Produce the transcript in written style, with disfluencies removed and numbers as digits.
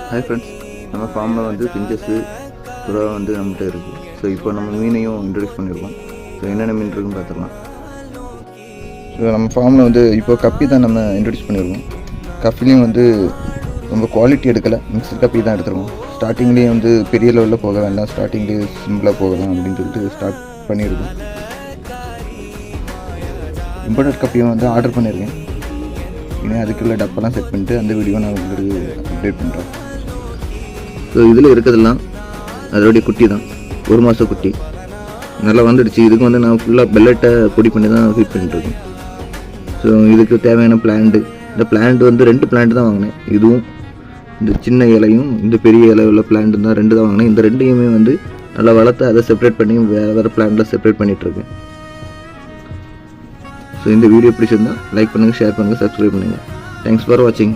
Hi friends, நம்ம ஃபார்மில் வந்து பிஞ்சஸ்ஸு புறா வந்து நம்மகிட்ட இருக்குது. ஸோ இப்போ நம்ம மீனையும் இன்ட்ரடியூஸ் பண்ணியிருக்கோம். ஸோ என்னென்ன மீன் இருக்குன்னு பார்த்துக்கலாம். ஸோ நம்ம ஃபார்மில் வந்து இப்போ கப்பி தான் நம்ம இன்ட்ரடியூஸ் பண்ணியிருக்கோம். கப்பிலையும் வந்து ரொம்ப குவாலிட்டி எடுக்கலை, மிக்சட் கப்பி தான் எடுத்துருக்கோம். ஸ்டார்டிங்லேயே வந்து பெரிய லெவலில் போக வேண்டாம், ஸ்டார்டிங்லேயே சிம்பிளாக போகலாம் அப்படின்னு சொல்லிட்டு ஸ்டார்ட் பண்ணியிருக்கோம். இம்போர்ட்டட் கப்பியும் வந்து ஆர்டர் பண்ணியிருக்கேன். இனி அதுக்குள்ள டப்பெல்லாம் செட் பண்ணிட்டு அந்த வீடியோ நான் உங்களுக்கு அப்டேட் பண்ணுறேன். ஸோ இதில் இருக்கிறதெல்லாம் அதோடைய குட்டி தான், 1 மாத குட்டி நல்லா வந்துடுச்சு. இதுக்கு வந்து நான் ஃபுல்லாக பெல்லட்டை பொடி பண்ணி தான் ஃபீட் பண்ணிட்டுருக்கேன். ஸோ இதுக்கு தேவையான பிளான்ட்டு, இந்த பிளான்ட் வந்து 2 பிளான்ட் தான் வாங்கினேன். இதுவும் இந்த சின்ன இலையும் இந்த பெரிய இலை உள்ள பிளான்ட் தான் 2 தான் வாங்கினேன். இந்த 2யுமே வந்து நல்லா வளர்த்து அதை செப்பரேட் பண்ணி வேறு பிளான்ட்டில் செப்பரேட் பண்ணிகிட்ருக்கேன். ஸோ இந்த வீடியோ பிடிச்சிருந்தால் லைக் பண்ணுங்கள், ஷேர் பண்ணுங்கள், சப்ஸ்கிரைப் பண்ணுங்கள். தேங்க்ஸ் ஃபார் வாட்சிங்.